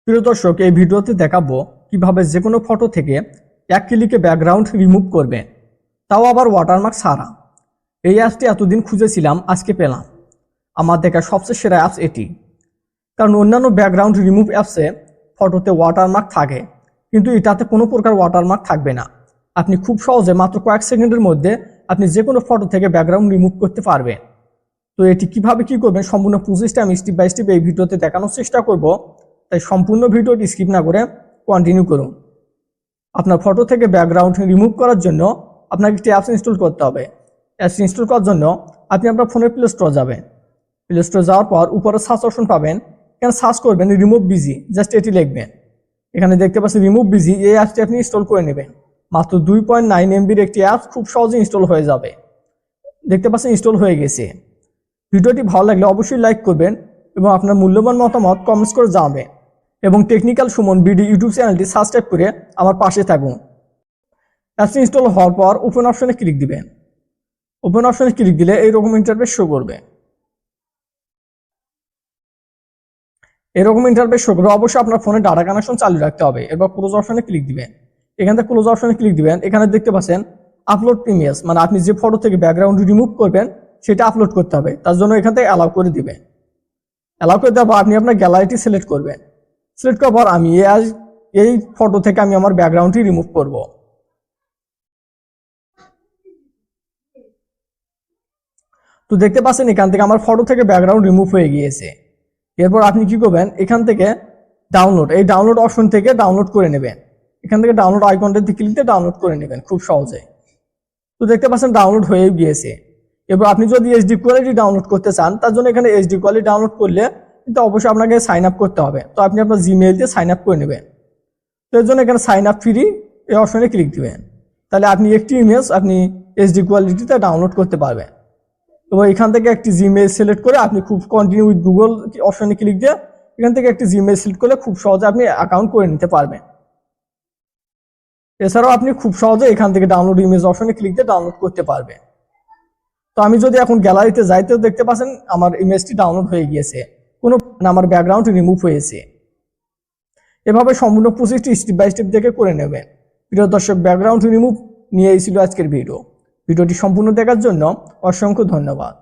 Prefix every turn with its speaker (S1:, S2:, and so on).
S1: প্রিয় দর্শক, এই ভিডিওতে দেখাবো কিভাবে যে কোনো ফটো থেকে এক ক্লিকে ব্যাকগ্রাউন্ড রিমুভ করবেন, তাও আবার ওয়াটারমার্ক ছাড়া। এই অ্যাপসটি এতদিন খুঁজেছিলাম, আজকে পেলাম। আমার দেখা সবচেয়ে সেরা অ্যাপস এটি, কারণ অন্যান্য ব্যাকগ্রাউন্ড রিমুভ অ্যাপসে ফটোতে ওয়াটারমার্ক থাকে, কিন্তু এটাতে কোনো প্রকার ওয়াটারমার্ক থাকবে না। আপনি খুব সহজে মাত্র কয়েক সেকেন্ডের মধ্যে আপনি যে কোনো ফটো থেকে ব্যাকগ্রাউন্ড রিমুভ করতে পারবেন। তো এটি কিভাবে কি করবেন সম্পূর্ণ প্রসেসটা আমি স্টেপ বাই স্টেপ এই ভিডিওতে দেখানোর চেষ্টা করব, তাই সম্পূর্ণ ভিডিওটি স্কিপ না করে কন্টিনিউ করুন। আপনার ফটো থেকে ব্যাকগ্রাউন্ড রিমুভ করার জন্য আপনাকে একটি অ্যাপস ইনস্টল করতে হবে। অ্যাপস ইনস্টল করার জন্য আপনি আপনার ফোনের প্লে স্টোর যাবেন। প্লে স্টোর যাওয়ার পর উপরে সার্চ অপশন পাবেন, এখানে সার্চ করবেন রিমুভ বিজি, জাস্ট এটি লিখবেন। এখানে দেখতে পাচ্ছেন রিমুভ বিজি, এই অ্যাপসটি আপনি ইনস্টল করে নেবেন। মাত্র 2.9 MBর একটি অ্যাপস, খুব সহজে ইনস্টল হয়ে যাবে। দেখতে পাচ্ছেন ইনস্টল হয়ে গেছে। ভিডিওটি ভালো লাগলে অবশ্যই লাইক করবেন এবং আপনার মূল্যবান মতামত কমেন্টস করে জানাবেন, এবং টেকনিক্যাল সুমন বিডি ইউটিউব চ্যানেলটি সাবস্ক্রাইব করে আমার পাশে থাকুন। অ্যাপসটি ইনস্টল হওয়ার পর ওপেন অপশনে ক্লিক দিবেন। ওপেন অপশনে ক্লিক দিলে এইরকম ইন্টারফেস শো করবে। এরকম ইন্টারফেস শো করবে। অবশ্যই আপনার ফোনে ডাটা কানেকশন চালু রাখতে হবে। এরপর ক্লোজ অপশনে ক্লিক দিবেন। এখান থেকে ক্লোজ অপশনে ক্লিক দিবেন। এখানে দেখতে পাচ্ছেন আপলোড ইমেজ, মানে আপনি যে ফটো থেকে ব্যাকগ্রাউন্ড রিমুভ করবেন সেটা আপলোড করতে হবে। তার জন্য এখান থেকে অ্যালাউ করে দিবেন। অ্যালাউ করে দেওয়ার পর আপনি আপনার গ্যালারিটি সিলেক্ট করবেন। সিলেক্ট করার পর আমি এই ফটো থেকে আমি আমার ব্যাকগ্রাউন্ডটি রিমুভ করব। তো দেখতে পাচ্ছেন এখান থেকে আমার ফটো থেকে ব্যাকগ্রাউন্ড রিমুভ হয়ে গিয়েছে। এরপর আপনি কি করবেন, এখান থেকে ডাউনলোড, এই ডাউনলোড অপশন থেকে ডাউনলোড করে নেবেন। এখান থেকে ডাউনলোড আইকনটাতে ক্লিক দিয়ে ডাউনলোড করে নেবেন খুব সহজে। তো দেখতে পাচ্ছেন ডাউনলোড হয়ে গিয়েছে। এবার আপনি যদি এইচডি কোয়ালিটি ডাউনলোড করতে চান, তার জন্য এখানে এইচডি কোয়ালিটি ডাউনলোড করলে কিন্তু অবশ্যই আপনাকে সাইন আপ করতে হবে। তো আপনি আপনার জিমেইল দিয়ে সাইন আপ করে নেবেন। তো এর জন্য এখানে সাইন আপ ফ্রি এই অপশনে ক্লিক দিবেন। তাহলে আপনি একটি ইমেজ আপনি এইচডি কোয়ালিটিতে ডাউনলোড করতে পারবেন। এবং এখান থেকে একটি জিমেইল সিলেক্ট করে আপনি খুব কন্টিনিউ উইথ গুগল অপশনে ক্লিক দিয়ে এখান থেকে একটি জিমেইল সিলেক্ট করলে খুব সহজে আপনি অ্যাকাউন্ট করে নিতে পারবেন। এছাড়াও আপনি খুব সহজে এখান থেকে ডাউনলোড ইমেজ অপশনে ক্লিক দিয়ে ডাউনলোড করতে পারবেন। তো আমি যদি এখন গ্যালারিতে যাইতেও দেখতে পাচ্ছেন আমার ইমেজটি ডাউনলোড হয়ে গিয়েছে, আমার ব্যাকগ্রাউন্ড রিমুভ হয়েছে। এভাবে সম্পূর্ণ প্রসেসটি স্টেপ বাই স্টেপ দেখে করে নেবেন। প্রিয় দর্শক, ব্যাকগ্রাউন্ড রিমুভ নিয়ে ছিল আজকের ভিডিওটি সম্পূর্ণ দেখার জন্য অসংখ্য ধন্যবাদ।